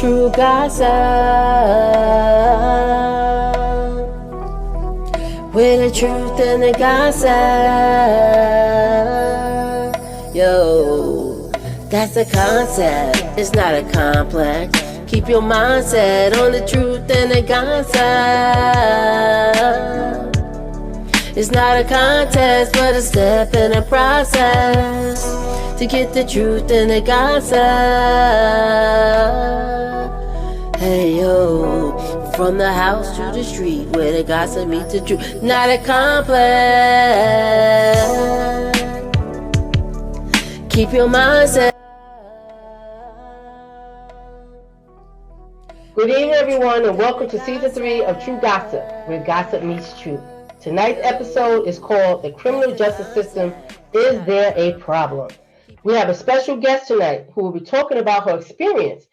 True gossip, with the truth and the gossip. Yo, that's a concept, it's not a complex. Keep your mindset on the truth and the gossip. It's not a contest, but a step in the process to get the truth and the gossip. Hey yo, from the house to the street, where the gossip meets the truth. Not a complex. Keep your mindset. Good evening, everyone, and welcome to Season 3 of True Gossip, where gossip meets truth. Tonight's episode is called The Criminal Justice System, Is There a Problem? We have a special guest tonight who will be talking about her experience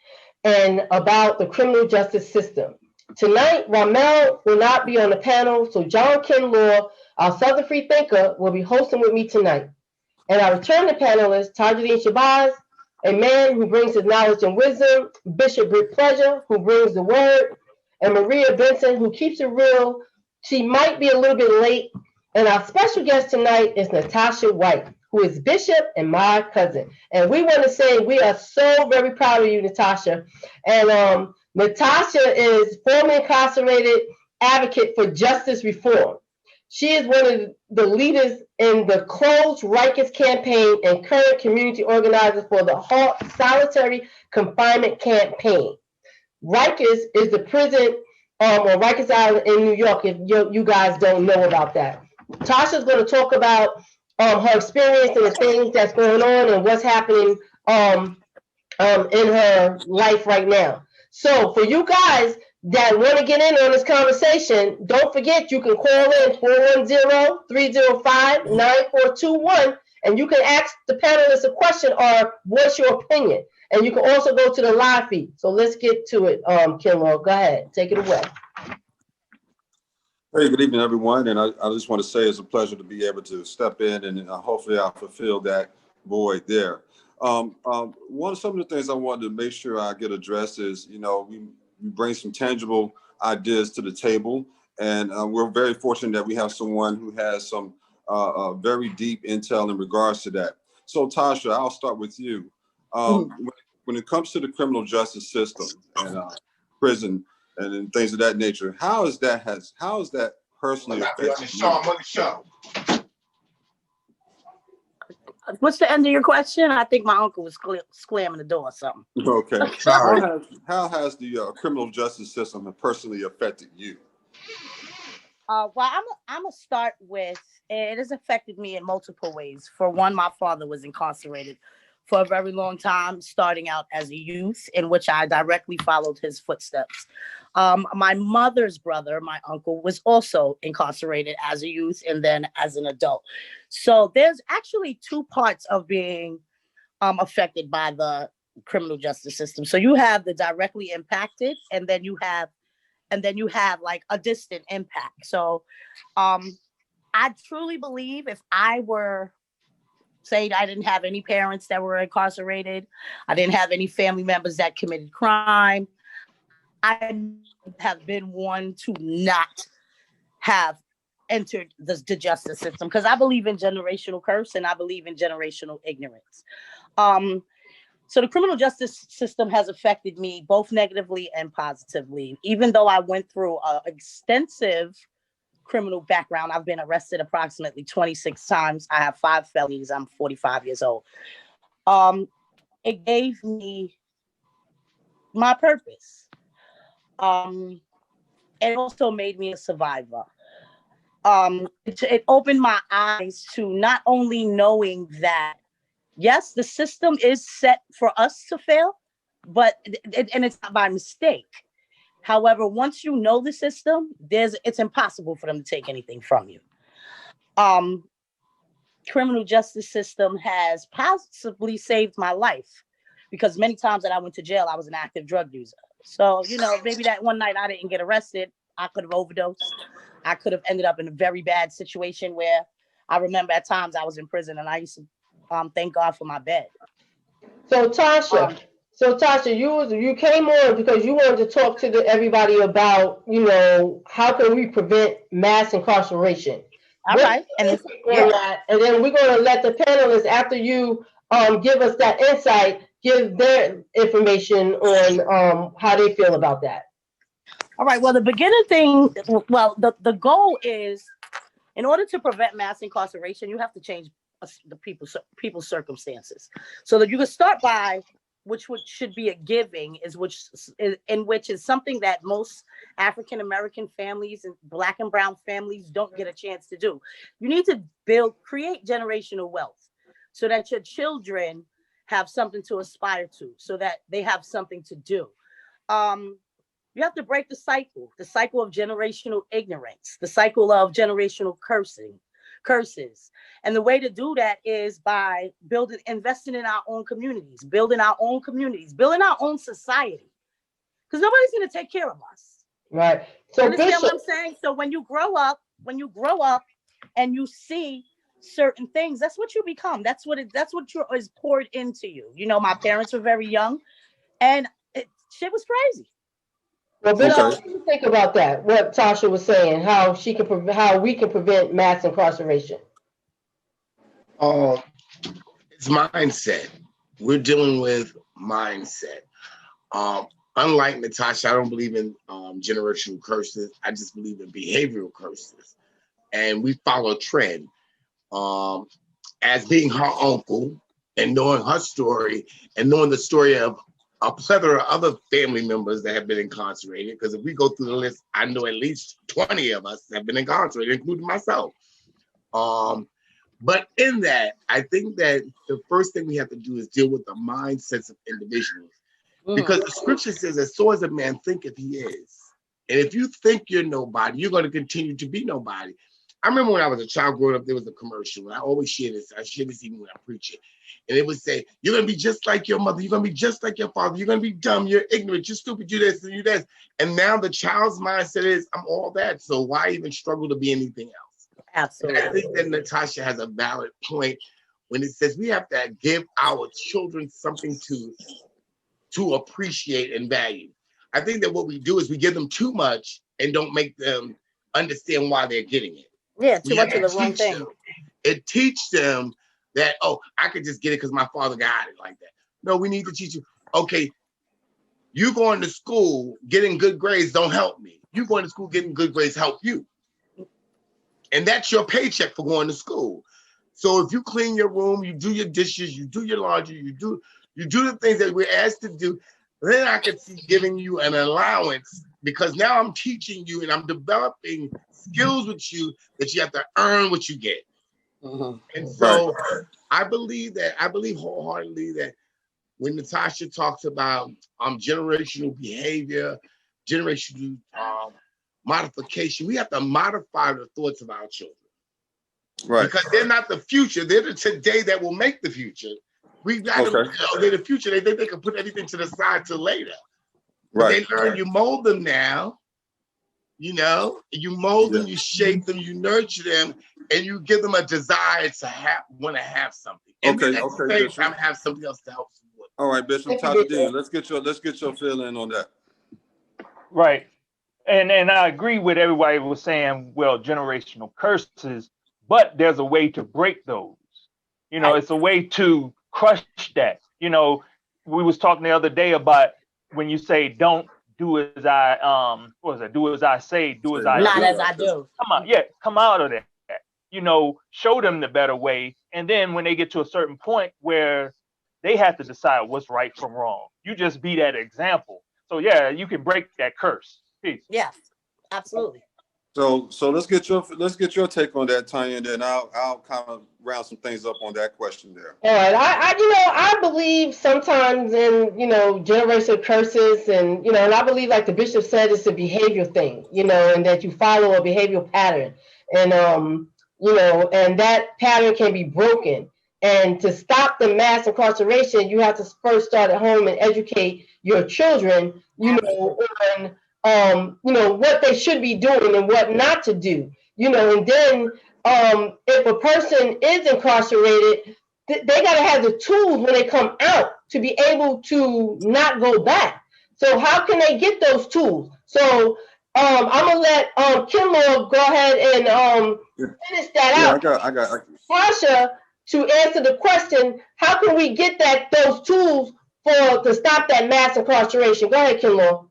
and about the criminal justice system. Tonight, Ramel will not be on the panel, so John Kinlaw, our Southern Free Thinker, will be hosting with me tonight. And our returning panelist, Tajuddin Shabazz, a man who brings his knowledge and wisdom, Bishop Britt Pleasure, who brings the word, and Maria Benson, who keeps it real. She might be a little bit late. And our special guest tonight is Natasha White, who is Bishop and my cousin. And we want to say we are so very proud of you, Natasha. And Natasha is formerly incarcerated advocate for justice reform. She is one of the leaders in the Closed Rikers campaign and current community organizer for the HALT Solitary Confinement Campaign. Rikers is the prison on Rikers Island in New York, if you guys don't know about that. Tasha's going to talk about her experience and the things that's going on and what's happening in her life right now. So for you guys that want to get in on this conversation, don't forget you can call in 410-305-9421 and you can ask the panelists a question or what's your opinion. And you can also go to the live feed. So let's get to it, Kinlaw. Go ahead. Take it away. Hey, good evening, everyone. And I just want to say it's a pleasure to be able to step in and hopefully I'll fulfill that void there. Some of the things I wanted to make sure I get addressed is, we bring some tangible ideas to the table. And we're very fortunate that we have someone who has some very deep intel in regards to that. So, Tasha, I'll start with you. When it comes to the criminal justice system and prison and things of that nature, how is that personally affected you? What's the end of your question? I think my uncle was slamming the door or something. Okay. Sorry. How has the criminal justice system personally affected you? Well, I'm gonna start with, it has affected me in multiple ways. For one, my father was incarcerated for a very long time, starting out as a youth, in which I directly followed his footsteps. My mother's brother, my uncle, was also incarcerated as a youth and then as an adult. So there's actually two parts of being affected by the criminal justice system. So you have the directly impacted, and then you have like a distant impact. So I truly believe if I were, say, I didn't have any parents that were incarcerated, I didn't have any family members that committed crime, I have been one to not have entered the justice system, because I believe in generational curse and I believe in generational ignorance. So the criminal justice system has affected me both negatively and positively. Even though I went through an extensive criminal background, I've been arrested approximately 26 times. I have 5 felonies. I'm 45 years old. It gave me my purpose. It also made me a survivor. It opened my eyes to not only knowing that, yes, the system is set for us to fail, but it's not by mistake. However, once you know the system, it's impossible for them to take anything from you. Criminal justice system has possibly saved my life, because many times that I went to jail, I was an active drug user. So, maybe that one night I didn't get arrested, I could have overdosed. I could have ended up in a very bad situation where I remember at times I was in prison and I used to thank God for my bed. So Tasha, So Tasha, you came on because you wanted to talk to everybody about, how can we prevent mass incarceration. All What's right. And your it's, take on yeah. that? And then we're going to let the panelists, after you give us that insight, give their information on how they feel about that. All right. Well, the beginning thing, well, the goal is, in order to prevent mass incarceration, you have to change the people's circumstances. So that you can start by, which should be a giving, which is something that most African American families and Black and brown families don't get a chance to do. You need to create generational wealth, so that your children have something to aspire to, so that they have something to do. You have to break the cycle of generational ignorance, the cycle of generational curses. And the way to do that is by investing in our own communities, building our own society. Because nobody's going to take care of us. Right. So you understand what I'm saying? So when you grow up and you see certain things, that's what you become. That's what is poured into you. My parents were very young, and shit was crazy. Well, Bill, what do you think about that? What Tasha was saying, how we can prevent mass incarceration. It's mindset. We're dealing with mindset. Unlike Natasha, I don't believe in generational curses. I just believe in behavioral curses, and we follow a trend. As being her uncle and knowing her story and knowing the story of a plethora of other family members that have been incarcerated, because if we go through the list, I know at least 20 of us have been incarcerated, including myself. But in that, I think that the first thing we have to do is deal with the mindsets of individuals. Because the scripture says, as so as a man thinketh he is. And if you think you're nobody, you're going to continue to be nobody. I remember when I was a child growing up, there was a commercial, and I always share this. I share this even when I preach it. And it would say, you're going to be just like your mother. You're going to be just like your father. You're going to be dumb. You're ignorant. You're stupid. You this and you that. And now the child's mindset is, I'm all that. So why even struggle to be anything else? Absolutely. And I think that Natasha has a valid point when it says we have to give our children something to appreciate and value. I think that what we do is we give them too much and don't make them understand why they're getting it. Yeah, too much of the wrong thing. It teaches them that, I could just get it because my father got it like that. No, we need to teach you, okay, you going to school, getting good grades don't help me. You going to school, getting good grades help you. And that's your paycheck for going to school. So if you clean your room, you do your dishes, you do your laundry, you do the things that we're asked to do, then I could see giving you an allowance, because now I'm teaching you and I'm developing skills with you that you have to earn what you get. And so I believe wholeheartedly that when Natasha talks about generational behavior, generational modification, we have to modify the thoughts of our children. Right. Because they're not the future, they're the today that will make the future. We've got to, they're the future. They think they can put everything to the side till later. But they learn, you mold them now, you mold them, you shape them, you nurture them, and you give them a desire to want to have something. And at the same time, have something else to help support. All right, Bishop Tasha Dean, let's get your feeling on that. Right. And I agree with everybody was saying, well, generational curses, but there's a way to break those. It's a way to crush that. We was talking the other day about when you say don't do as I do as I say, do as I do. Not as I do. Come out of that. Show them the better way. And then when they get to a certain point where they have to decide what's right from wrong, you just be that example. So you can break that curse. Peace. Yeah, absolutely. So let's get your take on that, Tanya, and then I'll kind of round some things up on that question there. All right, I believe sometimes in generational curses, and and I believe, like the bishop said, it's a behavior thing, and that you follow a behavioral pattern, and and that pattern can be broken. And to stop the mass incarceration, you have to first start at home and educate your children, on what they should be doing and what not to do, and then if a person is incarcerated, they got to have the tools when they come out to be able to not go back. So how can they get those tools? So I'm gonna let Kinlaw go ahead and finish that Yeah, out. I got. Tasha, to answer the question, how can we get those tools to stop that mass incarceration? Go ahead, Kinlaw.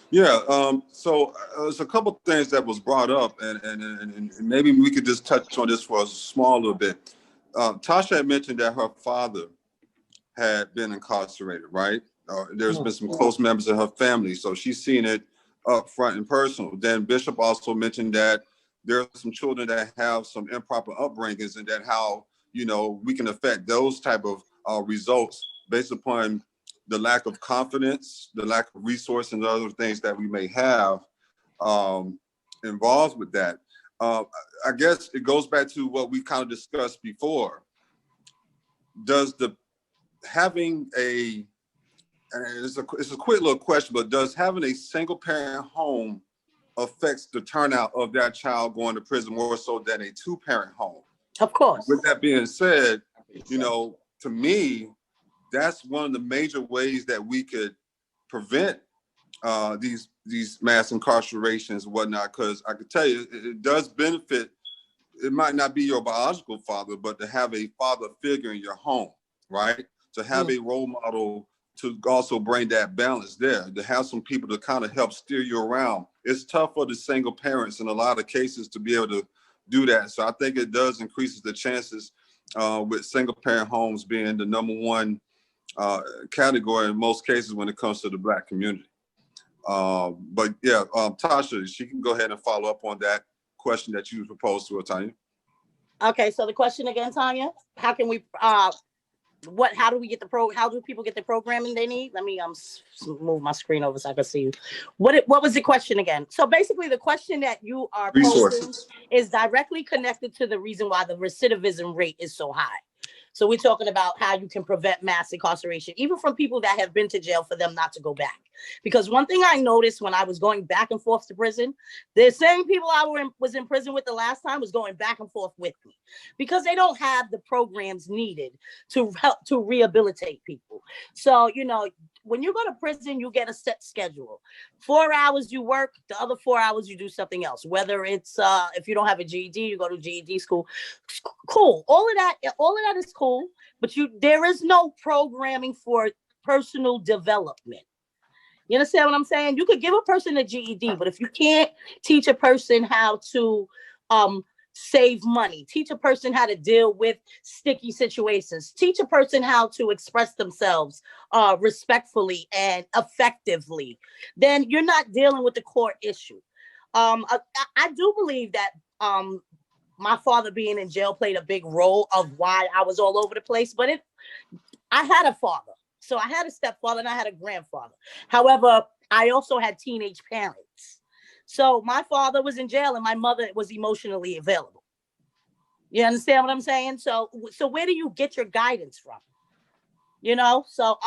Yeah, so there's a couple of things that was brought up, and maybe we could just touch on this for a small little bit. Tasha had mentioned that her father had been incarcerated, right? There's been some close members of her family, so she's seen it up front and personal. Then Bishop also mentioned that there are some children that have some improper upbringings, and that how, you know, we can affect those type of results based upon the lack of confidence, the lack of resource, and other things that we may have involved with that. I guess it goes back to what we kind of discussed before. Does having a, and it's a quick little question, but does having a single parent home affects the turnout of that child going to prison more so than a two-parent home? Of course. With that being said, you know, to me, that's one of the major ways that we could prevent these mass incarcerations and whatnot, because I could tell you it does benefit. It might not be your biological father, but to have a father figure in your home, right? To have a role model to also bring that balance there, to have some people to kind of help steer you around. It's tough for the single parents in a lot of cases to be able to do that. So I think it does increases the chances with single parent homes being the number one category in most cases when it comes to the Black community. But yeah, Tasha, she can go ahead and follow up on that question that you proposed to her, Tanya. Okay, so the question again, Tanya, how can we how do we get how do people get the programming they need? Let me move my screen over so I can see you. What was the question again? So basically the question that you are posing is directly connected to the reason why the recidivism rate is so high. So we're talking about how you can prevent mass incarceration, even from people that have been to jail, for them not to go back. Because one thing I noticed when I was going back and forth to prison, the same people I was in prison with the last time was going back and forth with me, because they don't have the programs needed to help to rehabilitate people. So, you know, when you go to prison, you get a set schedule. 4 hours you work, the other 4 hours you do something else. Whether it's if you don't have a GED, you go to GED school. Cool. All of that is cool, but there is no programming for personal development. You understand what I'm saying? You could give a person a GED, but if you can't teach a person how to save money, teach a person how to deal with sticky situations, teach a person how to express themselves respectfully and effectively, then you're not dealing with the core issue. I do believe that my father being in jail played a big role of why I was all over the place, but I had a father. So I had a stepfather and I had a grandfather. However, I also had teenage parents. So my father was in jail and my mother was emotionally available. You understand what I'm saying? So where do you get your guidance from? You know, so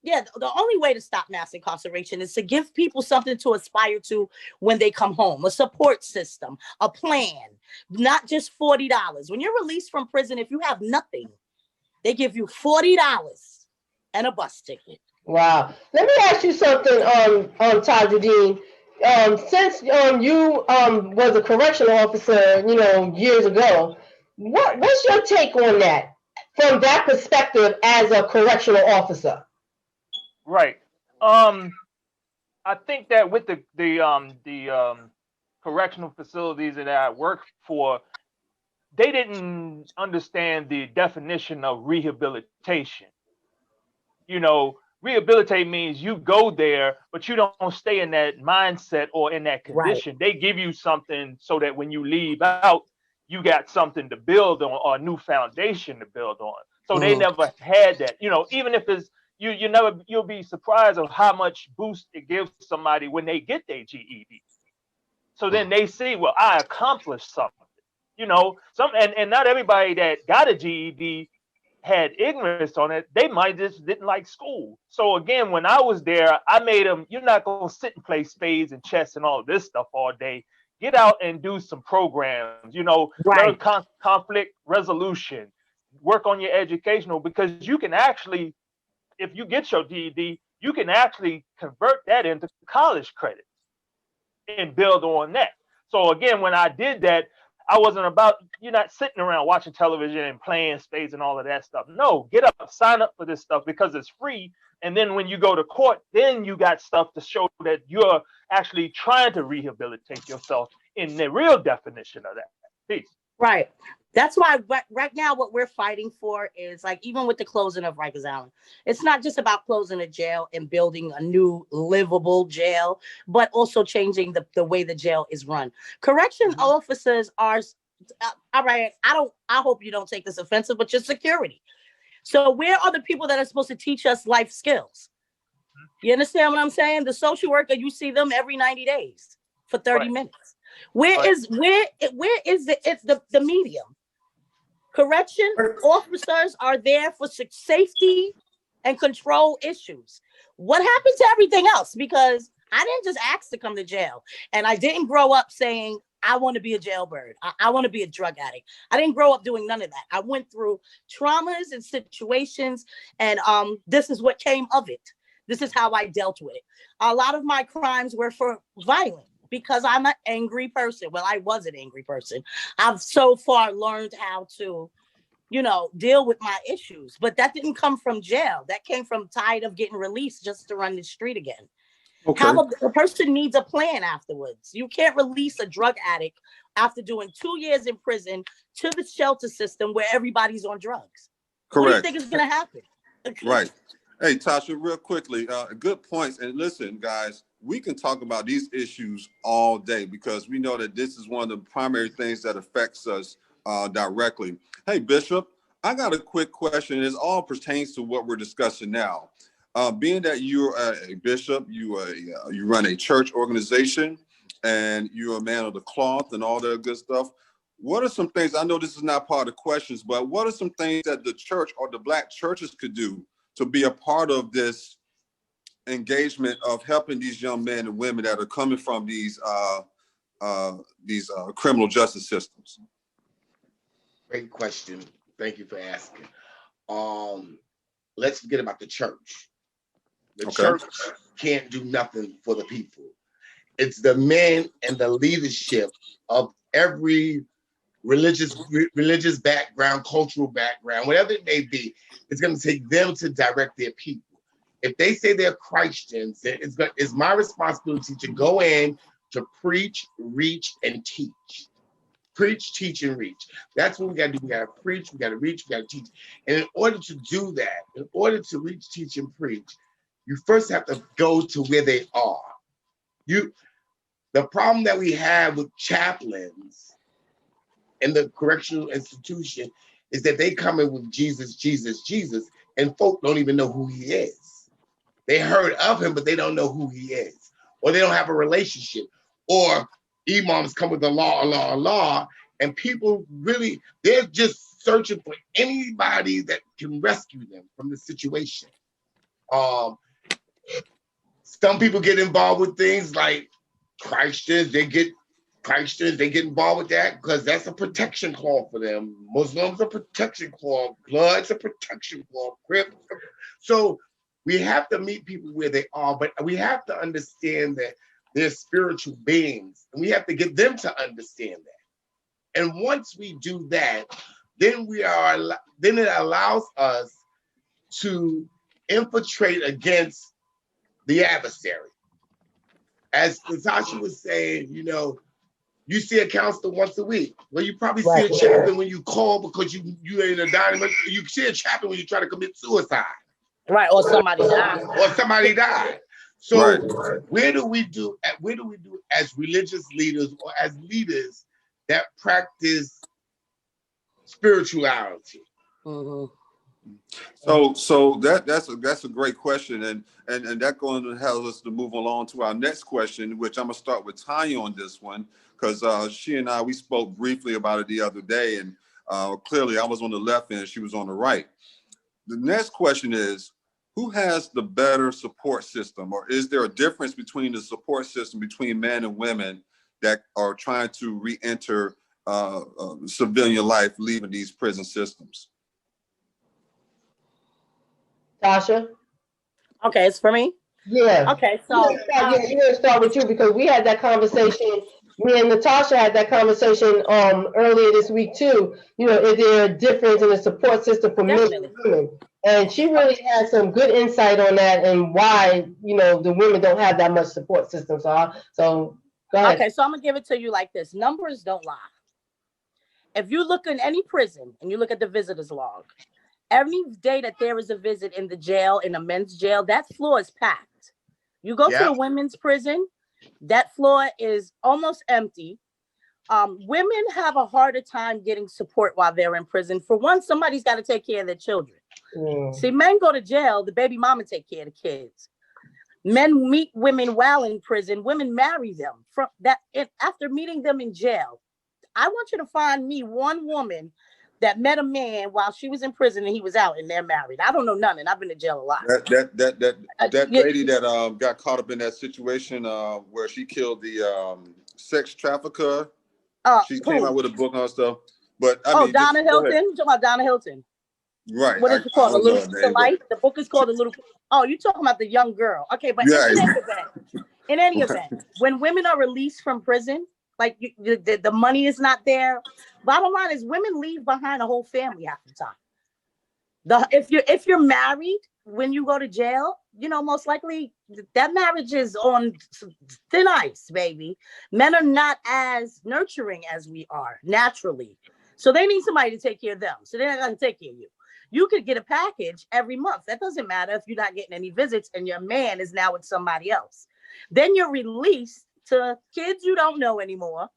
yeah, the only way to stop mass incarceration is to give people something to aspire to when they come home, a support system, a plan, not just $40. When you're released from prison, if you have nothing, they give you $40 and a bus ticket. Wow. Let me ask you something, Tajuddin. Since you was a correctional officer, you know, years ago, what's your take on that from that perspective as a correctional officer? Right. I think that with the correctional facilities that I work for, they didn't understand the definition of rehabilitation. You know, rehabilitate means you go there, but you don't stay in that mindset or in that condition. Right. They give you something so that when you leave out, you got something to build on, or a new foundation to build on. So they never had that. You know, even if it's you'll be surprised of how much boost it gives somebody when they get their GED. So then they see, well, I accomplished something. You know, and not everybody that got a GED had ignorance on it. They might just didn't like school. So again, when I was there, I made them, you're not going to sit and play spades and chess and all of this stuff all day. Get out and do some programs, you know, learn conflict resolution, work on your educational, because you can actually, if you get your GED, you can actually convert that into college credits and build on that. So again, when I did that, I wasn't about, you're not sitting around watching television and playing spades and all of that stuff. No, get up, sign up for this stuff because it's free. And then when you go to court, then you got stuff to show that you're actually trying to rehabilitate yourself in the real definition of that. Peace. Right. That's why right now what we're fighting for is, like, even with the closing of Rikers Island, it's not just about closing a jail and building a new livable jail, but also changing the way the jail is run. Correction officers are, all right, I hope you don't take this offensive, but you're security. So where are the people that are supposed to teach us life skills? You understand what I'm saying? The social worker, you see them every 90 days for 30 minutes. Where is the medium? Correction officers are there for safety and control issues. What happened to everything else? Because I didn't just ask to come to jail, and I didn't grow up saying I want to be a jailbird. I want to be a drug addict. I didn't grow up doing none of that. I went through traumas and situations, and this is what came of it. This is how I dealt with it. A lot of my crimes were for violence, because I'm an angry person. Well, I was an angry person. I've so far learned how to, deal with my issues. But that didn't come from jail. That came from tired of getting released just to run the street again. Okay. A person needs a plan afterwards. You can't release a drug addict after doing 2 years in prison to the shelter system where everybody's on drugs. Correct. What do you think is going to happen? Right. Hey, Tasha, real quickly, good points. And listen, guys, we can talk about these issues all day because we know that this is one of the primary things that affects us directly. Hey, Bishop, I got a quick question. It all pertains to what we're discussing now. Being that you're a bishop, you run a church organization, and you're a man of the cloth and all that good stuff. What are some things, I know this is not part of the questions, but what are some things that the church or the Black churches could do to be a part of this engagement of helping these young men and women that are coming from these criminal justice systems? Great question. Thank you for asking. Let's forget about the church. The church can't do nothing for the people. It's the men and the leadership of every religious background, cultural background, whatever it may be. It's going to take them to direct their people. If they say they're Christians, it's my responsibility to go in to preach, reach, and teach. Preach, teach, and reach. That's what we got to do. We got to preach, we got to reach, we got to teach. And in order to do that, in order to reach, teach, and preach, you first have to go to where they are. The problem that we have with chaplains in the correctional institution is that they come in with Jesus, Jesus, Jesus, and folk don't even know who he is. They heard of him, but they don't know who he is, or they don't have a relationship, or imams come with the law, and people really, they're just searching for anybody that can rescue them from the situation. Some people get involved with things like Christians, they get involved with that because that's a protection clause for them. Muslims a protection clause, Bloods a protection clause, Crips. So we have to meet people where they are, but we have to understand that they're spiritual beings, and we have to get them to understand that. And once we do that, then it allows us to infiltrate against the adversary. As Natasha was saying, you see a counselor once a week. Well, you probably see a chaplain when you call because you ain't a dynamic. You see a chaplain when you try to commit suicide. Right, or somebody died. So where do we do as religious leaders or as leaders that practice spirituality? Mm-hmm. So that's a great question, and that going to help us to move along to our next question, which I'm gonna start with Tanya on this one, because she and we spoke briefly about it the other day, and clearly I was on the left and she was on the right. The next question is, who has the better support system, or is there a difference between the support system between men and women that are trying to re-enter civilian life, leaving these prison systems? Tasha? Okay, it's for me. Yeah. Okay, You're so gonna start with you because we had that conversation. Me and Natasha had that conversation earlier this week too. You know, is there a difference in the support system for men and definitely. women? And she really had some good insight on that and why, you know, the women don't have that much support system. So go ahead. Okay, so I'm gonna give it to you like this. Numbers don't lie. If you look in any prison and you look at the visitors log, every day that there is a visit in the jail, in a men's jail, that floor is packed. You go to Yeah. the women's prison, that floor is almost empty. Women have a harder time getting support while they're in prison. For one, somebody's got to take care of their children. See, men go to jail, the baby mama take care of the kids. Men meet women while in prison. Women marry them. From that, after meeting them in jail, I want you to find me one woman that met a man while she was in prison and he was out and they're married. I don't know none, and I've been to jail a lot. That lady that got caught up in that situation where she killed the sex trafficker. She came out with a book on stuff. But I mean, Donna Hilton. You talking about Donna Hilton? Right. What is it called? A Little Piece of Life. The book is called A Little. Oh, you talking about the young girl? Okay, but in any event, when women are released from prison, like the money is not there. Bottom line is, women leave behind a whole family half the time. If you're married when you go to jail, you know, most likely that marriage is on thin ice, baby. Men are not as nurturing as we are naturally, so they need somebody to take care of them. So they're not going to take care of you. You could get a package every month. That doesn't matter if you're not getting any visits and your man is now with somebody else. Then you're released to kids you don't know anymore,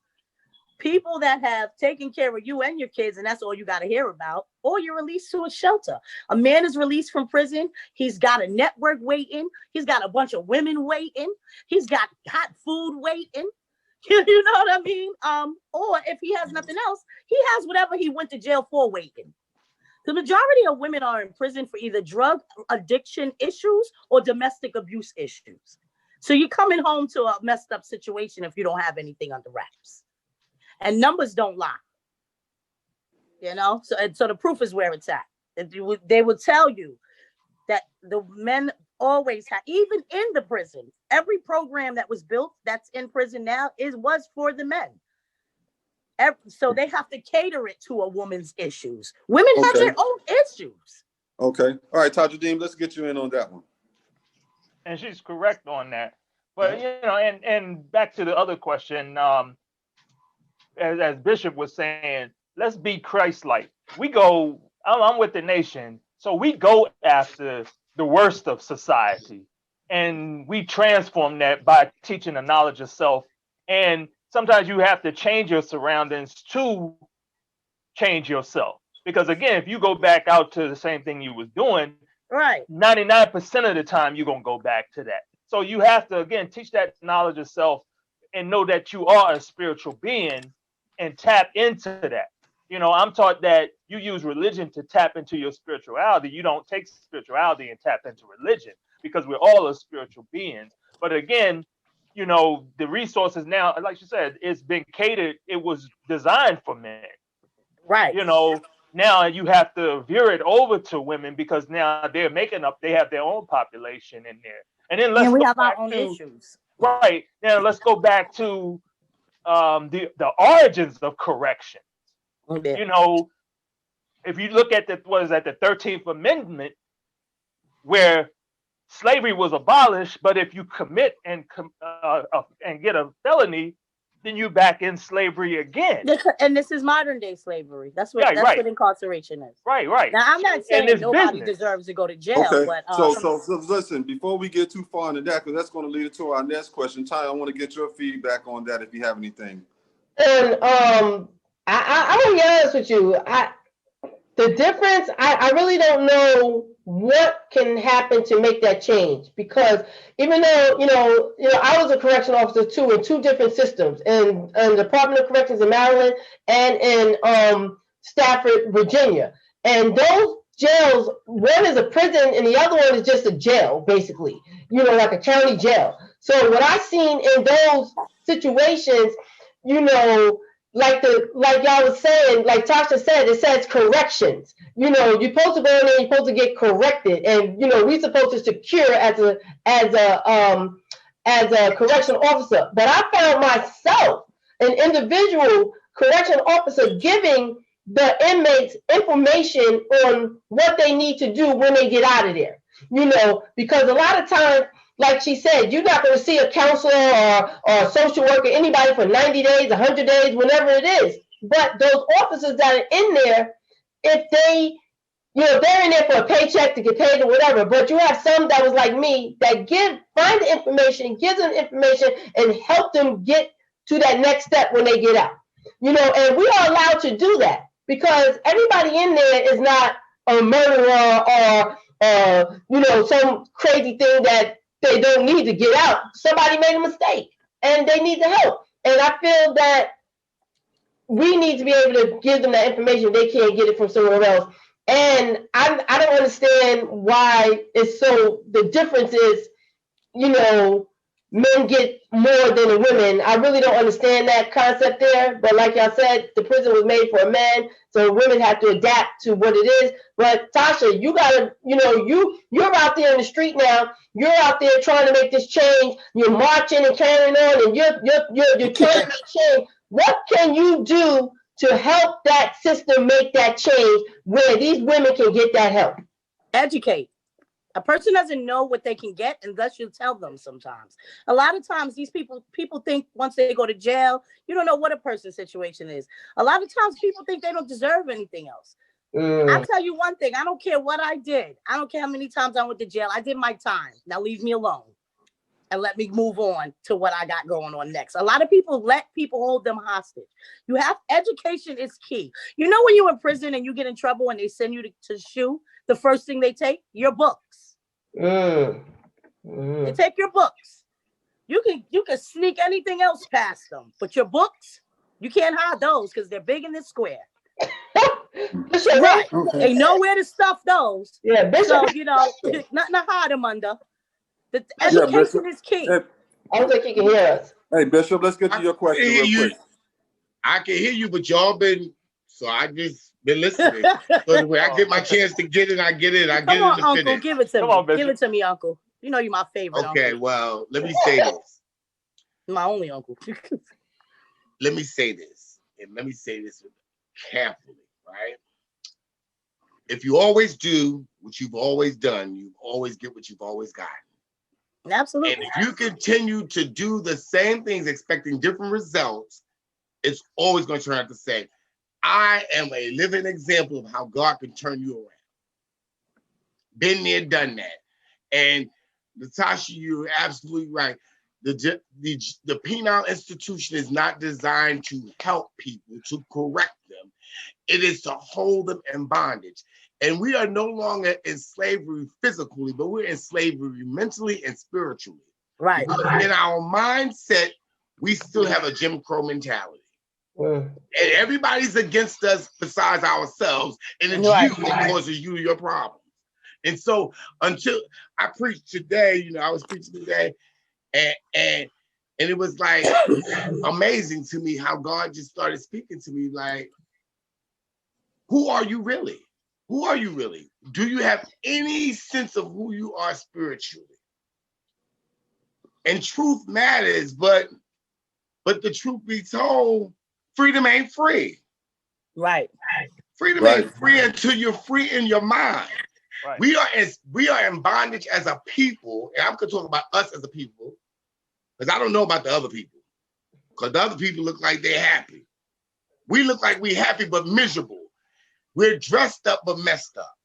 people that have taken care of you and your kids, and that's all you got to hear about, or you're released to a shelter. A man is released from prison. He's got a network waiting. He's got a bunch of women waiting. He's got hot food waiting. You know what I mean? Or if he has nothing else, he has whatever he went to jail for waiting. The majority of women are in prison for either drug addiction issues or domestic abuse issues. So you're coming home to a messed up situation if you don't have anything under wraps. And numbers don't lie. You know, so the proof is where it's at. They will tell you that the men always have, even in the prison, every program that was built that's in prison now was for the men. So they have to cater it to a woman's issues. Women have their own issues. Okay. All right, Tajuddin, let's get you in on that one. And she's correct on that. But, you know, and back to the other question, as Bishop was saying, let's be Christ-like. We go, I'm with the nation, so we go after the worst of society. And we transform that by teaching the knowledge of self. And sometimes you have to change your surroundings to change yourself. Because again, if you go back out to the same thing you was doing, right, 99% of the time you're gonna go back to that. So you have to again teach that knowledge of self and know that you are a spiritual being and tap into that. You know, I'm taught that you use religion to tap into your spirituality. You don't take spirituality and tap into religion, because we're all a spiritual beings. But again, you know, the resources now, like you said, it's been catered. It was designed for men. Right. You know, now you have to veer it over to women because now they're making up, they have their own population in there. And then we have our own issues. Right. Now let's go back to the origins of correction. Okay. You know, if you look at the 13th Amendment, where slavery was abolished, but if you commit and get a felony, then you back in slavery again. And this is modern day slavery. That's what what incarceration is. Right. Now I'm not saying nobody deserves to go to jail, but so listen, before we get too far into that, because that's going to lead to our next question. Ty, I want to get your feedback on that if you have anything. And I will be honest with you. The difference, I really don't know what can happen to make that change, because even though, you know, I was a correction officer too in two different systems, in the Department of Corrections in Maryland and in Stafford, Virginia. And those jails, one is a prison and the other one is just a jail, basically, you know, like a county jail. So what I've seen in those situations, you know, like y'all was saying, like Tasha said, it says corrections. You know, you're supposed to go in there, you're supposed to get corrected, and you know, we're supposed to secure as a correction officer. But I found myself an individual correction officer giving the inmates information on what they need to do when they get out of there. You know, because a lot of times, like she said, you're not going to see a counselor or a social worker, anybody for 90 days, 100 days, whatever it is. But those officers that are in there, if they, you know, they're in there for a paycheck to get paid or whatever, but you have some that was like me that find the information, gives them information, and help them get to that next step when they get out. You know, and we are allowed to do that because everybody in there is not a murderer or you know, some crazy thing that they don't need to get out. Somebody made a mistake and they need the help. And I feel that we need to be able to give them that information. They can't get it from somewhere else. And I don't understand why it's so, the difference is, you know, men get more than the women. I really don't understand that concept there. But like y'all said, the prison was made for a man, so women have to adapt to what it is. But Tasha, you gotta, you know, you're out there in the street now. You're out there trying to make this change. You're marching and carrying on, and you're trying to make change. What can you do to help that system make that change where these women can get that help? Educate. A person doesn't know what they can get, and thus you tell them sometimes. A lot of times these people think once they go to jail, you don't know what a person's situation is. A lot of times people think they don't deserve anything else. I'll tell you one thing. I don't care what I did. I don't care how many times I went to jail. I did my time. Now leave me alone and let me move on to what I got going on next. A lot of people let people hold them hostage. You have, education is key. You know, when you're in prison and you get in trouble and they send you to SHU, the first thing they take, your books. They take your books. You can sneak anything else past them, but your books, you can't hide those because they're big in this square. Right. Okay. Ain't nowhere to stuff those. Yeah, Bishop. So, you know, nothing to hide them under. The education is key. I don't think he can hear us. Hey, Bishop, let's get to your question real quick. I can hear you, but y'all been, so I just been listening. So when I get my chance to get it, I get it. I get it. Come on, Uncle, finish. give it to me. On, give it to me, Uncle. You know you're my favorite. Okay, uncle. Well, let me say this. My only uncle. Let me say this, and let me say this carefully, right? If you always do what you've always done, you always get what you've always gotten. Absolutely. And if you continue to do the same things expecting different results, it's always going to turn out the same. I am a living example of how God can turn you around. Been there, done that. And Natasha, you're absolutely right. The penal institution is not designed to help people, to correct them. It is to hold them in bondage. And we are no longer in slavery physically, but we're in slavery mentally and spiritually. Right. In our mindset, we still have a Jim Crow mentality. And everybody's against us besides ourselves. And it's you that causes you your problems. And so until I preached today, you know, I was preaching today, and it was like amazing to me how God just started speaking to me like, who are you really? Who are you really? Do you have any sense of who you are spiritually? And truth matters, but the truth be told, freedom ain't free. Right. Freedom ain't free until you're free in your mind. Right. We are in bondage as a people, and I'm gonna talk about us as a people, because I don't know about the other people. Because the other people look like they're happy. We look like we're happy but miserable. We're dressed up but messed up.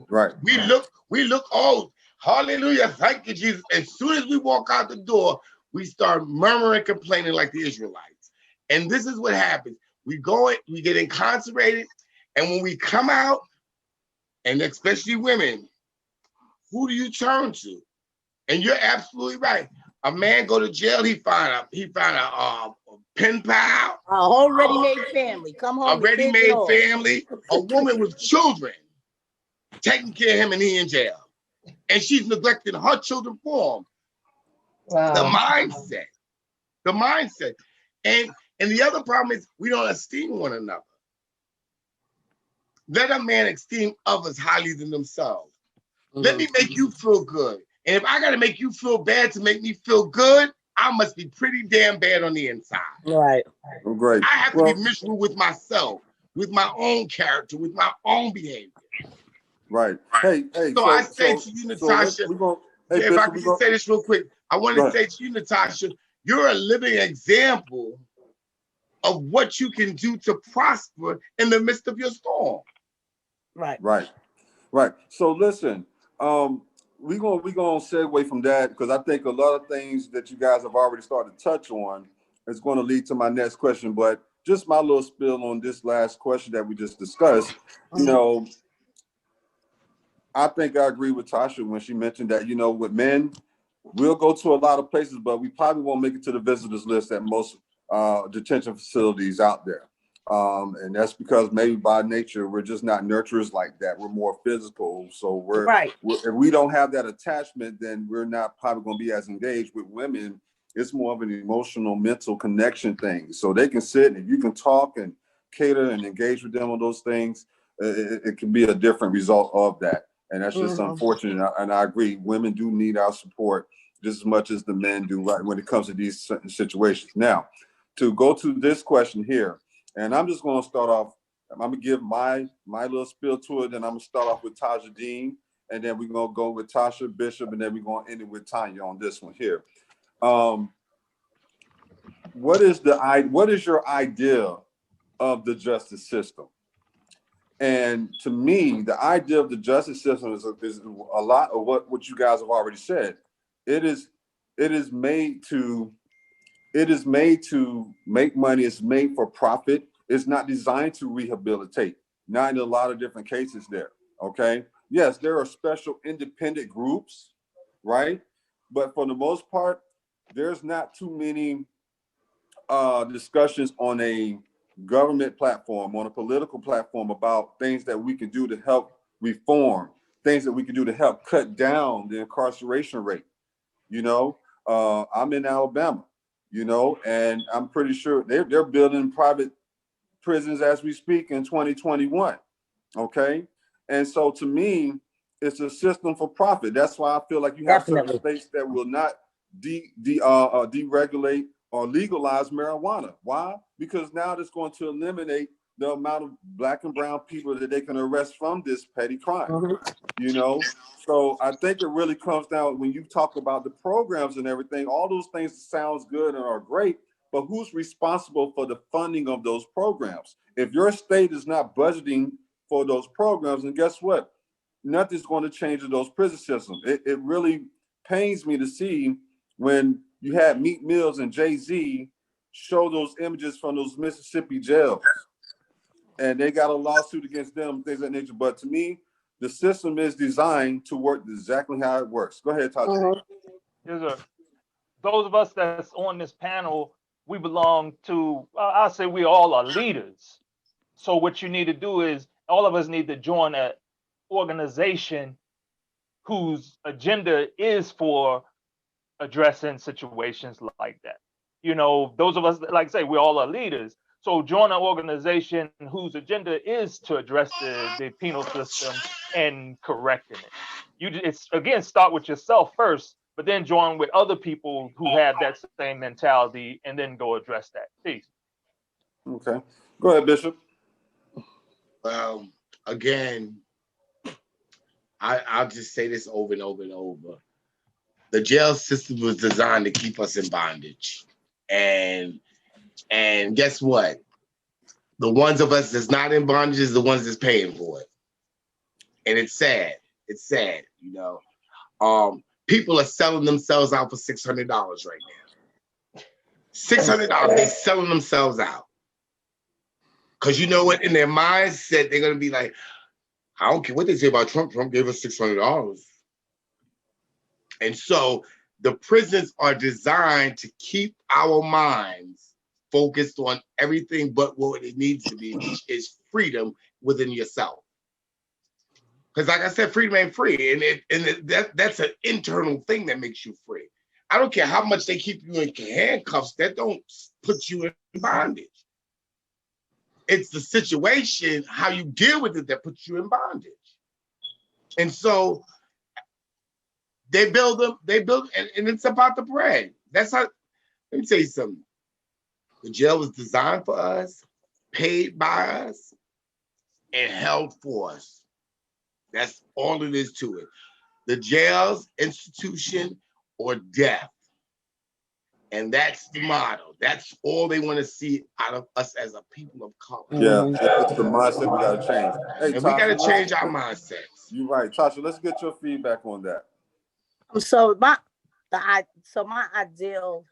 Right. We look old. Hallelujah. Thank you, Jesus. As soon as we walk out the door, we start murmuring, complaining like the Israelites. And this is what happens. We get incarcerated, and when we come out, and especially women, who do you turn to? And you're absolutely right. A man go to jail, he find a pen pal. A whole ready-made family. Come home. A ready-made family. A woman with children taking care of him, and he in jail. And she's neglecting her children for him. Wow. The mindset. And And the other problem is we don't esteem one another. Let a man esteem others highly than themselves. Let me make you feel good. And if I got to make you feel bad to make me feel good, I must be pretty damn bad on the inside. Right. Oh, great. I have to be miserable with myself, with my own character, with my own behavior. Right. Hey. So I say to you, Natasha, if I could just say this real quick, I want to say to you, Natasha, you're a living example of what you can do to prosper in the midst of your storm. Right. So listen, we're gonna segue from that because I think a lot of things that you guys have already started to touch on is going to lead to my next question. But just my little spill on this last question that we just discussed. You know, I think I agree with Tasha when she mentioned that, you know, with men, we'll go to a lot of places, but we probably won't make it to the visitors list at most detention facilities out there. And that's because maybe by nature, we're just not nurturers like that. We're more physical. So if we don't have that attachment, then we're not probably going to be as engaged with women. It's more of an emotional, mental connection thing. So they can sit and you can talk and cater and engage with them on those things. It can be a different result of that. And that's just unfortunate. And I agree. Women do need our support just as much as the men do, right, when it comes to these certain situations. Now, to go to this question here, and I'm just going to start off. I'm going to give my little spiel to it, and I'm going to start off with Taja Dean, and then we're going to go with Tasha Bishop, and then we're going to end it with Tanya on this one here. What is your idea of the justice system? And to me, the idea of the justice system is a lot of what you guys have already said. It is made to make money. It's made for profit. It's not designed to rehabilitate. Not in a lot of different cases there. Okay. Yes, there are special independent groups, right? But for the most part, there's not too many discussions on a government platform, on a political platform about things that we can do to help reform, things that we can do to help cut down the incarceration rate. You know, I'm in Alabama, you know, and I'm pretty sure they're building private prisons as we speak in 2021. Okay. And so to me, it's a system for profit. That's why I feel like you have certain states that will not deregulate or legalize marijuana. Why? Because now it's going to eliminate the amount of Black and brown people that they can arrest from this petty crime. You know, so I think it really comes down when you talk about the programs and everything, all those things sounds good and are great, but who's responsible for the funding of those programs? If your state is not budgeting for those programs, then guess what? Nothing's going to change in those prison systems. It really pains me to see when you had Meek Mills and Jay-Z show those images from those Mississippi jails, and they got a lawsuit against them, things of that nature. But to me, the system is designed to work exactly how it works. Go ahead, Tasha. Those of us that's on this panel, we belong to, I'll say we all are leaders. So what you need to do is all of us need to join an organization whose agenda is for addressing situations like that. You know, those of us, like I say, we all are leaders. So join an organization whose agenda is to address the penal system and correcting it. It's again, start with yourself first, but then join with other people who have that same mentality and then go address that. Peace. Okay. Go ahead, Bishop. Well, again, I'll just say this over and over and over. The jail system was designed to keep us in bondage. And guess what? The ones of us that's not in bondage is the ones that's paying for it. And it's sad. It's sad, you know. People are selling themselves out for $600 right now. $600, they're selling themselves out. Because you know what? In their mindset, they're going to be like, I don't care what they say about Trump. Trump gave us $600. And so the prisons are designed to keep our minds focused on everything but what it needs to be, which is freedom within yourself. Because like I said, freedom ain't free. And that's an internal thing that makes you free. I don't care how much they keep you in handcuffs, that don't put you in bondage. It's the situation, how you deal with it, that puts you in bondage. And so they build, and it's about the bread. That's how, let me tell you something. The jail was designed for us, paid by us, and held for us. That's all it is to it. The jail's institution or death. And that's the motto. That's all they want to see out of us as a people of color. Yeah, it's the mindset we got to change. Hey, And Tasha, we got to change our mindsets. You're right. Tasha, let's get your feedback on that. So my ideal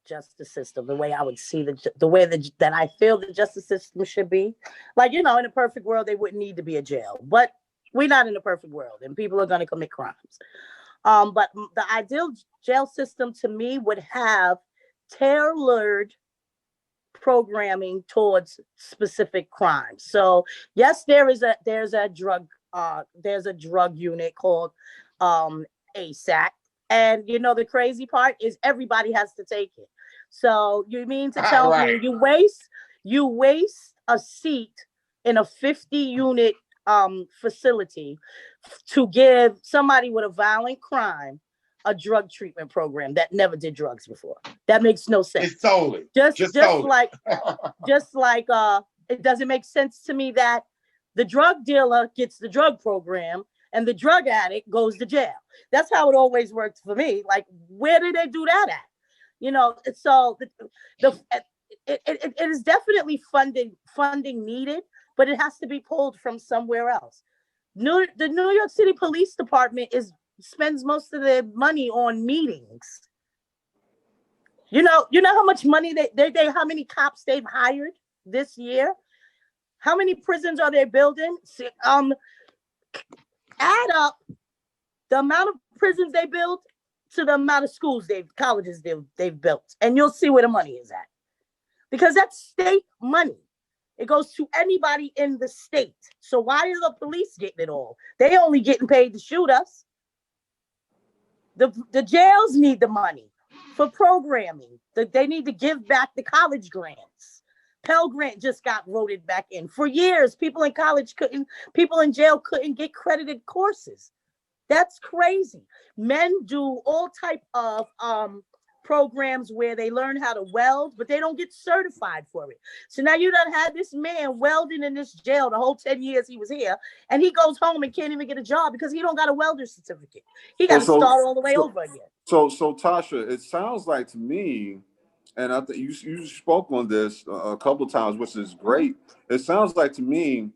justice system, the way I would see the way that I feel the justice system should be, like, in a perfect world, they wouldn't need to be a jail, but we're not in a perfect world, and people are going to commit crimes. But the ideal jail system to me would have tailored programming towards specific crimes. So yes, there's a drug unit called ASAC. And the crazy part is everybody has to take it. So you mean to tell me you waste a seat in a 50-unit facility to give somebody with a violent crime a drug treatment program that never did drugs before? That makes no sense. It's totally just like it doesn't make sense to me that the drug dealer gets the drug program and the drug addict goes to jail. That's how it always worked for me. Like, where did they do that at? So it is definitely funding needed, but it has to be pulled from somewhere else. The New York City Police Department spends most of their money on meetings. You know how much money how many cops they've hired this year? How many prisons are they building? Add up the amount of prisons they built to the amount of colleges they've built, and you'll see where the money is at. Because that's state money. It goes to anybody in the state. So why are the police getting it all? They only getting paid to shoot us. The jails need the money for programming. They need to give back the college grants. Pell Grant just got voted back in. For years, people in jail couldn't get credited courses. That's crazy. Men do all type of programs where they learn how to weld, but they don't get certified for it. So now you done had this man welding in this jail the whole 10 years he was here, and he goes home and can't even get a job because he don't got a welder's certificate. He got to start all the way over again. So Tasha, it sounds like to me, and I think you spoke on this a couple of times, which is great. It sounds like to me,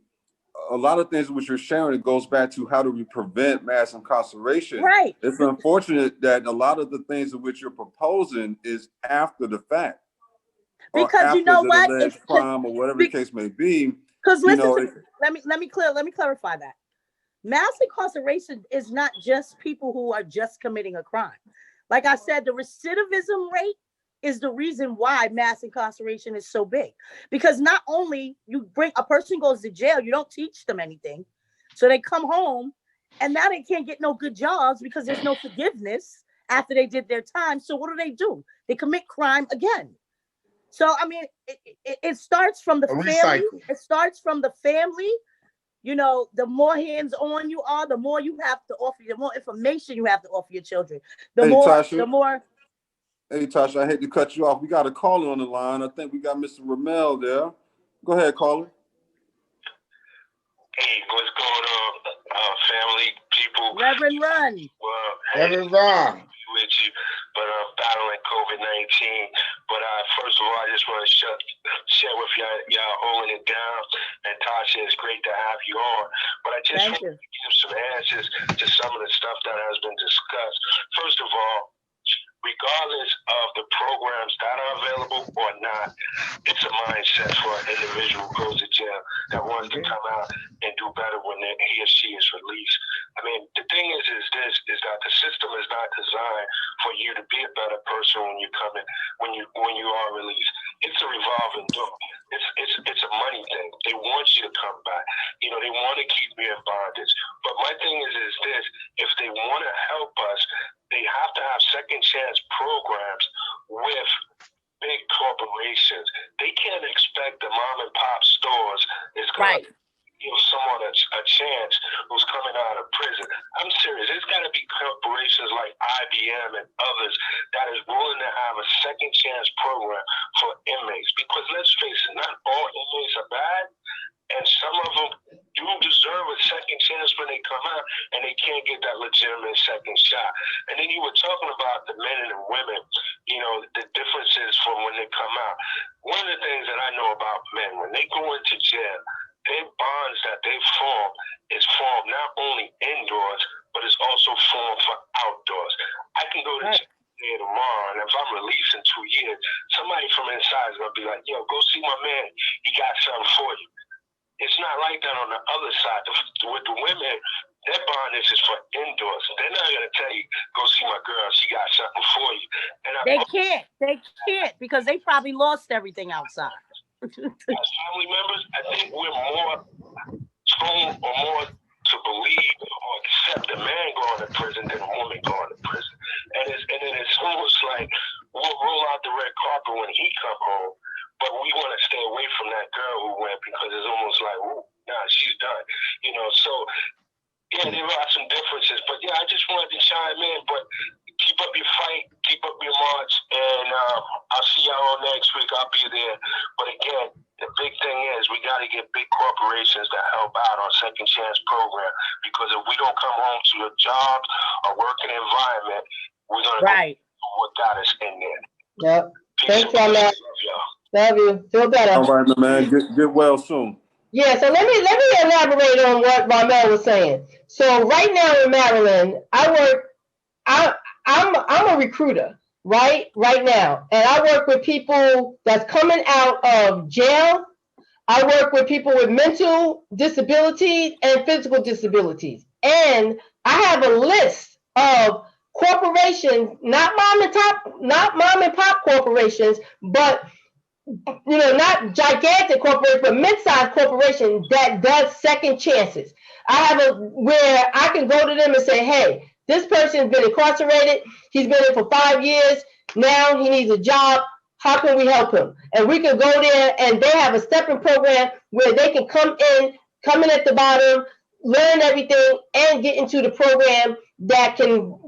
a lot of things which you're sharing, it goes back to how do we prevent mass incarceration. Right. It's unfortunate that a lot of the things in which you're proposing is after the fact. Because you know what? Alleged crime or whatever the case may be. Because let me clarify that. Mass incarceration is not just people who are just committing a crime. Like I said, the recidivism rate is the reason why mass incarceration is so big. Because not only a person goes to jail, you don't teach them anything. So they come home and now they can't get no good jobs because there's no forgiveness after they did their time. So what do? They commit crime again. So, I mean, it starts from the family. It starts from the family. The more hands-on you are, the more you have to offer, the more information you have to offer your children. The more. Hey, Tasha, I hate to cut you off. We got a caller on the line. I think we got Mr. Ramel there. Go ahead, caller. Hey, what's going on, family, people? Reverend Run. Well, Reverend Run. With you, but I'm battling COVID-19. But first of all, I just want to share with y'all holding it down. And Tasha, it's great to have you on. But I just want to give some answers to some of the stuff that has been discussed. First of all, regardless of the programs that are available or not, it's a mindset for an individual who goes to jail that wants to come out and do better when he or she is released. I mean, the thing is that that the system is not designed for you to be a better person when you come in, when you are released. It's a revolving door. It's a money thing. They want you to come back. You know, they want to keep you in bondage. But my thing is this: if they want to help us, they have to have second chance programs with big corporations. They can't expect the mom and pop stores is going to give someone a chance who's coming out of prison. I'm serious. There's got to be corporations like IBM and others that is willing to have a second chance program for inmates. Because let's face it, not all inmates are bad, and some of them do deserve a second chance when they come out, and they can't get that legitimate second shot. And then you were talking about the men and the women, you know, the differences from when they come out. One of the things that I know about men, when they go into jail, their bonds that they form is formed not only indoors, but it's also formed for outdoors. I can go to jail tomorrow, and if I'm released in 2 years, somebody from inside is going to be like, yo, go see my man. He got something for you. It's not like that on the other side. With the women, their bondage is for indoors. They're not going to tell you, go see my girl. She got something for you. And they can't because they probably lost everything outside. As family members, I think we're more prone or more to believe or accept a man going to prison than a woman going to prison. And it's almost like we'll roll out the red carpet when he come home, but we want to stay away from that girl who went because it's almost like, ooh, nah, she's done. You know, so yeah, there are some differences. But yeah, I just wanted to chime in, but keep up your fight, keep up your march, and I'll see y'all next week. I'll be there. But again, the big thing is we got to get big corporations to help out on Second Chance program, because if we don't come home to a job or working environment, we're going to go what got us in there. Yep. Thanks, y'all. Love you. Feel better. All right, my man. Get well soon. Yeah, so let me elaborate on what Ramel was saying. So right now in Maryland, I'm a recruiter, right now. And I work with people that's coming out of jail. I work with people with mental disabilities and physical disabilities. And I have a list of corporations, not mom and pop corporations, but not gigantic corporations, but mid-sized corporations that does second chances. I have where I can go to them and say, hey, this person's been incarcerated. He's been in for 5 years. Now he needs a job. How can we help him? And we can go there, and they have a stepping program where they can come in at the bottom, learn everything, and get into the program that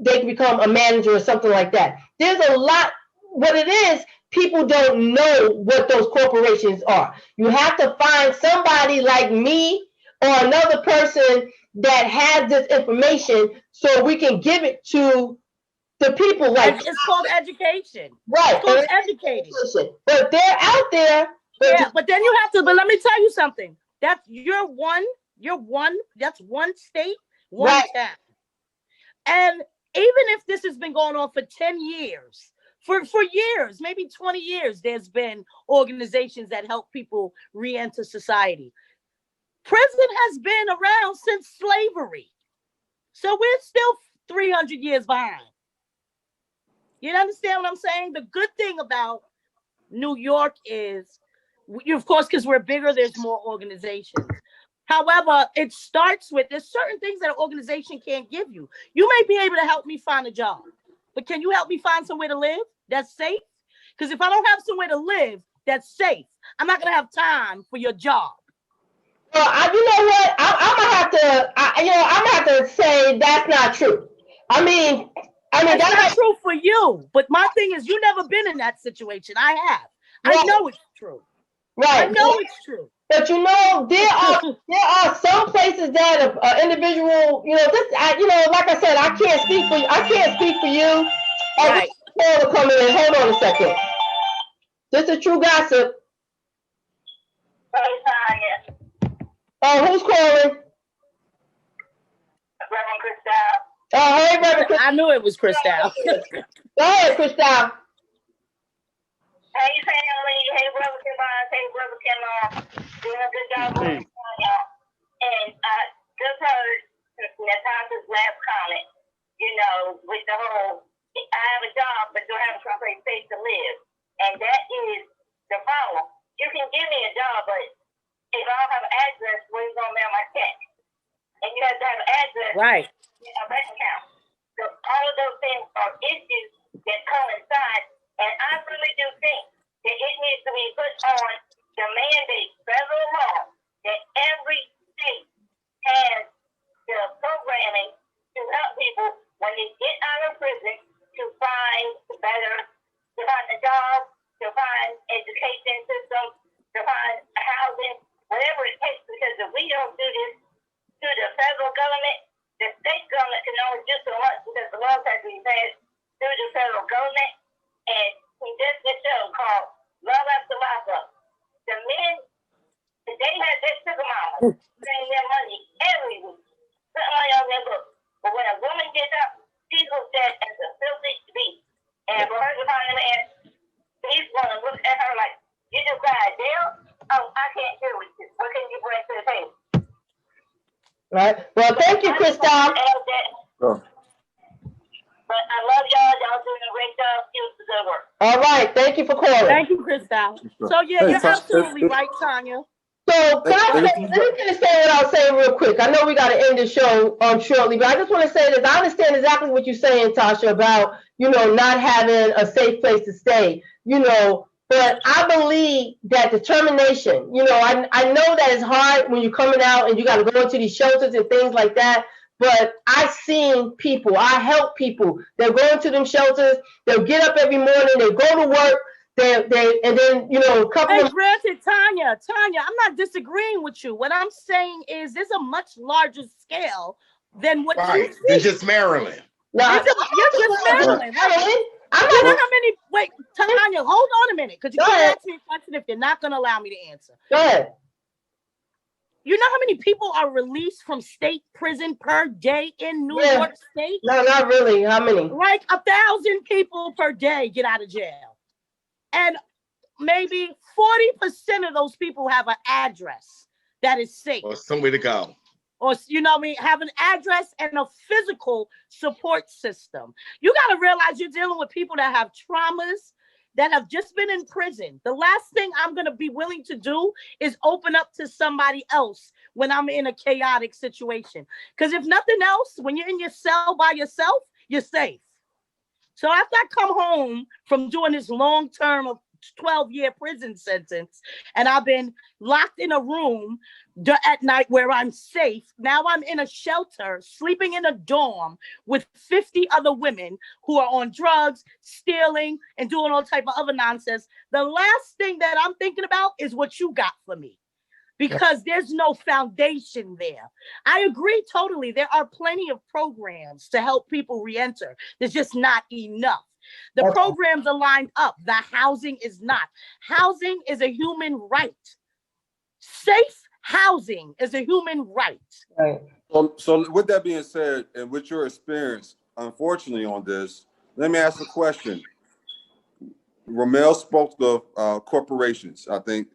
they can become a manager or something like that. There's a lot. What it is, people don't know what those corporations are. You have to find somebody like me or another person that has this information so we can give it to the people. Like, it's called education. Right. It's called educating. But they're out there. But then you have to, but let me tell you something. That's that's one state, one town. And even if this has been going on for 10 years, for years, maybe 20 years, there's been organizations that help people re-enter society. Prison has been around since slavery. So we're still 300 years behind. You understand what I'm saying? The good thing about New York is, of course, because we're bigger, there's more organizations. However, it starts with, there's certain things that an organization can't give you. You may be able to help me find a job, but can you help me find somewhere to live that's safe? Because if I don't have somewhere to live that's safe, I'm not going to have time for your job. Well, you know what? I'm gonna have to say that's not true. I mean, that's not true for you. But my thing is, you've never been in that situation. I have. Right. I know it's true. Right. I know it's true. But there are some places that individual, like I said, I can't speak for you. Right. Caller coming in. Hold on a second. This is True Gossip. Who's calling? Reverend Christelle. Oh, hey, Reverend Christelle. I knew it was Christelle. Go ahead, Christelle. Hey, family. Hey, Brother Kimon. Hey, Brother Kimon. Doing a good job on y'all. And I just heard Natasha's last comment. you know, with the whole, I have a job, but don't have a place to live. And that is the problem. You can give me a job, but if I don't have an address, where you going to mail my check? And you have to have an address, right, a bank account. So all of those things are issues that coincide. And I really do think that it needs to be put on the mandate, federal law, that every state has the programming to help people when they get out of prison to find a job, to find education system, to find housing, whatever it takes. Because if we don't do this to the federal government, the state government can only do so much because the laws have to be passed through the federal government. And we just did a show called Love After Lockup. The men, they took them out, paying their money every week, putting money on their books. But when a woman gets up, she's looked at as a filthy beast. And for her to find a man, he's going to look at her like, you just got a deal? Oh, I can't deal with you. What can you bring to the table? Right. Well, thank you, Christoph. Oh. But I love y'all. Y'all doing a great job. Keep the good work. All right. Thank you for calling. Thank you, Christoph. So yeah, you're absolutely right, Tanya. So let me finish saying what I was saying real quick. I know we got to end the show shortly, but I just want to say this. I understand exactly what you're saying, Tasha, about, you know, not having a safe place to stay, you know, but I believe that determination, you know, I know that it's hard when you're coming out and you got to go into these shelters and things like that. But I've seen people, I help people. They'll go into them shelters, they'll get up every morning, they'll go to work, and then, you know, a couple Hey, of... granted, Tanya, I'm not disagreeing with you. What I'm saying is there's a much larger scale than what you see. It's just Maryland. No, You're just Maryland. You know how many... Wait, Tanya, hold on a minute, because you can't ask me a question if you're not going to allow me to answer. Go ahead. You know how many people are released from state prison per day in New York State? No, not really. How many? Like 1,000 people per day get out of jail. And maybe 40% of those people have an address that is safe. Or somewhere to go. Or, you know what I mean, have an address and a physical support system. You got to realize you're dealing with people that have traumas, that have just been in prison. The last thing I'm going to be willing to do is open up to somebody else when I'm in a chaotic situation. Because if nothing else, when you're in your cell by yourself, you're safe. So after I come home from doing this long term of 12-year prison sentence, and I've been locked in a room at night where I'm safe. Now I'm in a shelter, sleeping in a dorm with 50 other women who are on drugs, stealing, and doing all type of other nonsense. The last thing that I'm thinking about is what you got for me, because there's no foundation there. I agree totally. There are plenty of programs to help people re-enter. There's just not enough. The programs are lined up. The housing is not. Housing is a human right. Safe housing is a human right. Right. So with that being said, and with your experience, unfortunately, on this, let me ask a question. Romel spoke of corporations. I think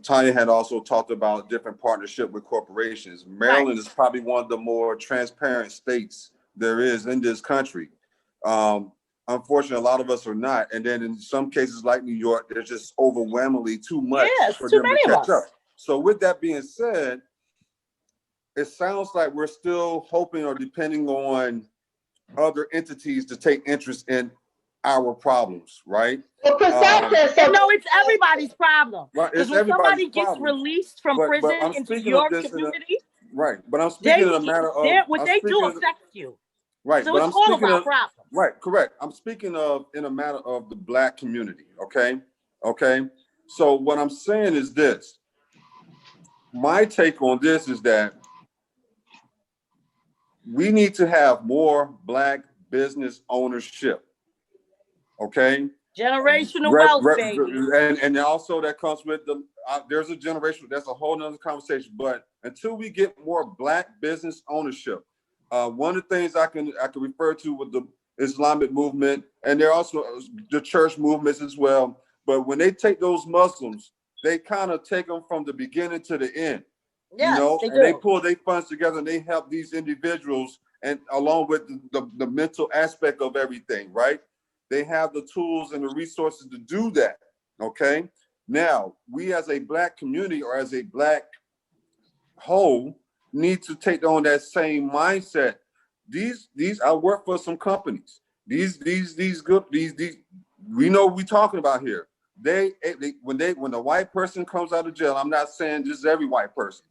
Tanya had also talked about different partnership with corporations. Maryland is probably one of the more transparent states there is in this country. Unfortunately, a lot of us are not. And then in some cases like New York, there's just overwhelmingly too much for them to catch up. So with that being said, it sounds like we're still hoping or depending on other entities to take interest in our problems, right? Well, no, it's everybody's problem. Right, because when somebody gets released from prison into your community, right? But I'm speaking in a matter of what they do affects you. Right, so but it's I'm all speaking about of problems. Right, correct. I'm speaking of in a matter of the Black community. Okay. So what I'm saying is this. My take on this is that we need to have more Black business ownership. Okay. Generational wealth, baby. And also that comes with there's a generation, that's a whole nother conversation. But until we get more Black business ownership, one of the things I can refer to with the Islamic movement, and there are also the church movements as well. But when they take those Muslims, they kind of take them from the beginning to the end. Yes, and they pull their funds together and they help these individuals and along with the mental aspect of everything, right? They have the tools and the resources to do that, okay? Now, we as a Black community or as a Black whole need to take on that same mindset. These I work for some companies. These we know what we're talking about here. When the white person comes out of jail, I'm not saying just every white person,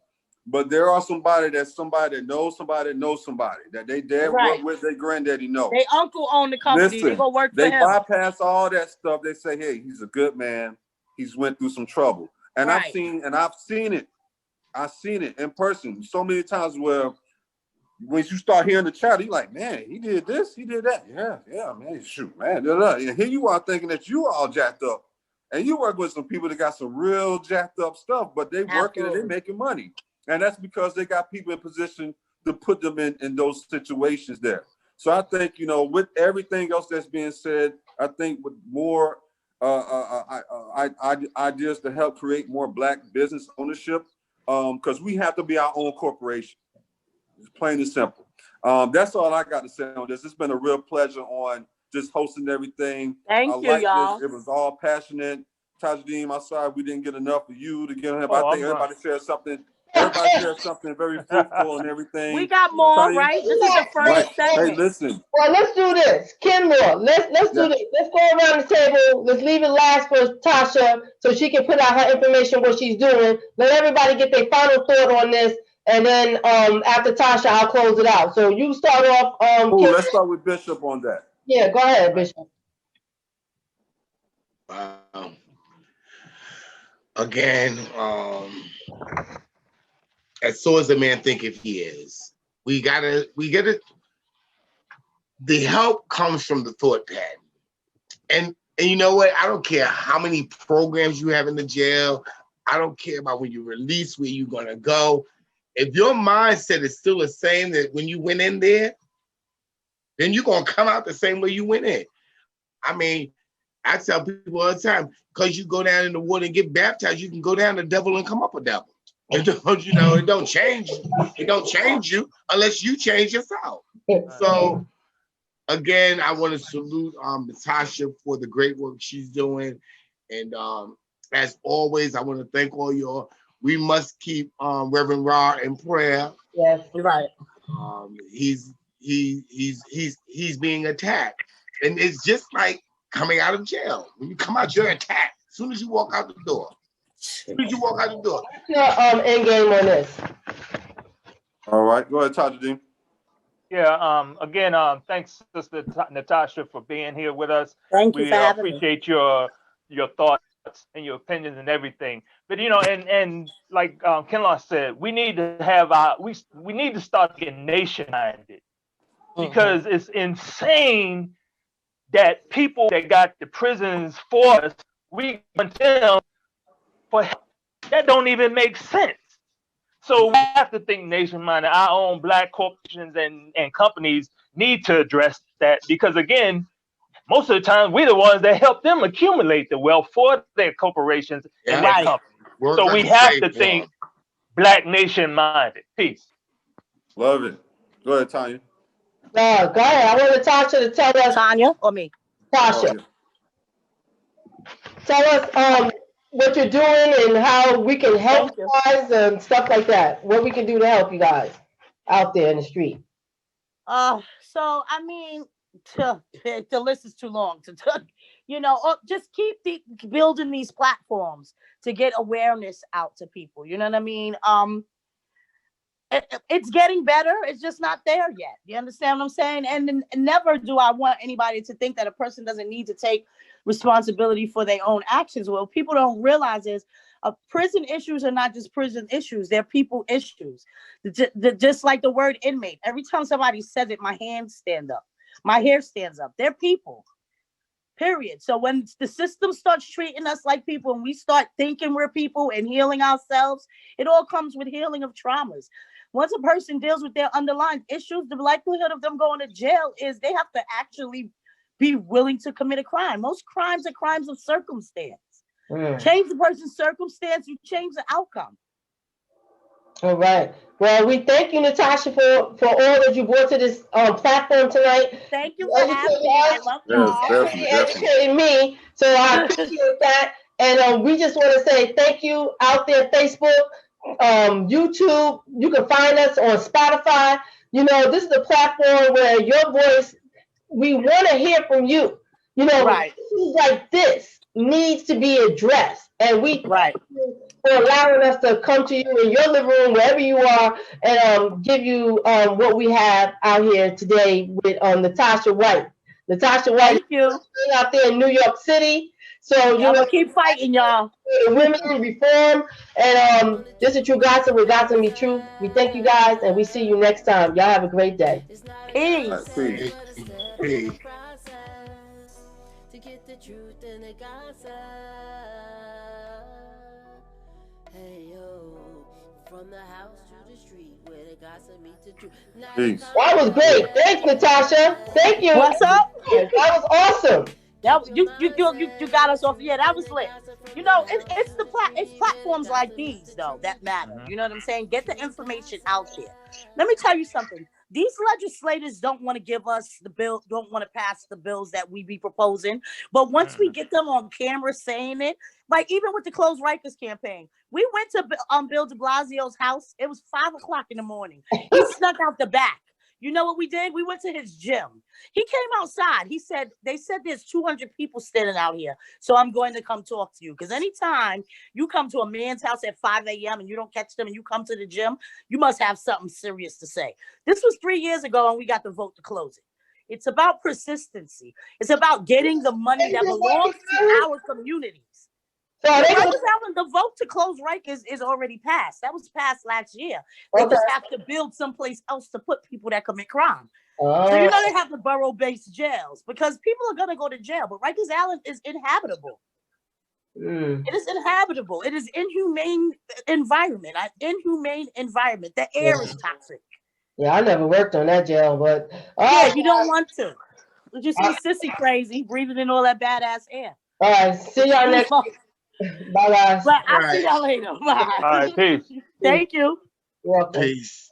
but there are somebody that knows somebody that they dad work with, their granddaddy knows. They uncle own the company. Listen, they go work for they him. bypass all that stuff. They say, hey, he's a good man. He's went through some trouble. And I've seen it. I've seen it in person so many times where when you start hearing the chatter, you're like, man, he did this, he did that. Yeah, man, shoot, man. And here you are thinking that you are all jacked up. And you work with some people that got some real jacked up stuff, but they working and they making money. And that's because they got people in position to put them in those situations there. So I think, with everything else that's being said, I think with more ideas to help create more Black business ownership, because we have to be our own corporation. It's plain and simple. That's all I got to say on this. It's been a real pleasure on just hosting everything. Thank you, y'all. It was all passionate. Tajuddin, I'm sorry we didn't get enough of you to get him. I think everybody shared something. Everybody shared something very fruitful and everything. We got more, right? This is the first segment. Hey, listen. Well, let's do this. Kenmore, let's do this. Let's go around the table. Let's leave it last for Tasha so she can put out her information, what she's doing. Let everybody get their final thought on this. And then after Tasha, I'll close it out. So you start off. Let's start with Bishop on that. Yeah, go ahead, Bishop. Again, as so as a man thinketh he is. We gotta. The help comes from the thought pattern. And you know what? I don't care how many programs you have in the jail. I don't care about when you release, where you're gonna go. If your mindset is still the same that when you went in there, then you're gonna come out the same way you went in. I mean, I tell people all the time, because you go down in the water and get baptized, you can go down a devil and come up a devil. It don't change you. It don't change you unless you change yourself. So again, I want to salute Natasha for the great work she's doing. And as always, I want to thank all y'all. We must keep Reverend Ra in prayer. Yes, you're right. He's being attacked. And it's just like coming out of jail. When you come out, you're attacked. As soon as you walk out the door. What's your end game on this? All right, go ahead, Tajuddin. Yeah. Again, thanks, Sister Natasha, for being here with us. Thank you for having me. We appreciate your thoughts and your opinions and everything. But and like Kenlaw said, we need to have we need to start getting nation-minded, because it's insane that people that got the prisons for us, we want them for help. That don't even make sense. So we have to think nation-minded. Our own Black corporations and companies need to address that, because again, most of the time we're the ones that help them accumulate the wealth for their corporations and their companies. So we have to think Black nation-minded. Peace. Love it. Go ahead, Tanya. Go ahead. I want Natasha to tell us. Tanya or me? Tasha. Tell us what you're doing and how we can help you guys and stuff like that. What we can do to help you guys out there in the street. So I mean, the list is too long just keep building these platforms to get awareness out to people. You know what I mean? It's getting better. It's just not there yet. You understand what I'm saying? And never do I want anybody to think that a person doesn't need to take responsibility for their own actions. What people don't realize is prison issues are not just prison issues. They're people issues. Just like the word inmate. Every time somebody says it, my hands stand up. My hair stands up. They're people. Period. So when the system starts treating us like people and we start thinking we're people and healing ourselves, it all comes with healing of traumas. Once a person deals with their underlying issues, the likelihood of them going to jail is they have to actually be willing to commit a crime. Most crimes are crimes of circumstance. Change the person's circumstance, you change the outcome. All right. Well, we thank you, Natasha, for all that you brought to this platform tonight. Thank you You for having me. I educated us. love Yes, y'all. definitely, You definitely. educated me, so I appreciate that. And we just want to say thank you out there, Facebook, YouTube. You can find us on Spotify. You know, this is a platform where your voice, we want to hear from you. You know, Right, issues like this needs to be addressed. And we right. thank you for allowing us to come to you in your living room, wherever you are, and give you what we have out here today with Natasha White. Natasha White Thank you. is out there in New York City. So, Yeah, you I'm know, gonna keep fighting, y'all. women reform. And this is True Gossip with Gossip Me True. We thank you guys, and we see you next time. Y'all have a great day. All right, Peace. peace. Hey. To get the truth and the gossip. Hey yo, from the house to the street where the gossip meet the truth. Peace. That was great. Thanks, Natasha. Thank you. What's up? That was awesome. That you got us off. Yeah, that was lit. You know, it's platforms like these though that matter. You know what I'm saying? Get the information out there. Let me tell you something. These legislators don't want to give us the bill, don't want to pass the bills that we be proposing. But once we get them on camera saying it, like even with the Close Rikers campaign, we went to Bill de Blasio's house. It was 5 o'clock in the morning. He snuck out the back. You know what we did? We went to his gym. He came outside. He said, they said there's 200 people standing out here. So I'm going to come talk to you. Because anytime you come to a man's house at 5 a.m. and you don't catch them and you come to the gym, you must have something serious to say. This was 3 years ago and we got the vote to close it. It's about persistency. It's about getting the money that belongs to our communities. So are they gonna, The vote to close Rikers is already passed. That was passed last year. They just have to build someplace else to put people that commit crime. So you know they have the borough-based jails because people are gonna go to jail. But Rikers Island is inhabitable. It is inhabitable. It is inhumane environment. An inhumane environment. The air is toxic. Yeah, I never worked on that jail, but Yeah, you don't want to. You just be sissy crazy, breathing in all that badass air. All right, see y'all next week. Bye, guys. But I'll see y'all later. Bye. All right, peace. Thank you. You're welcome. Peace.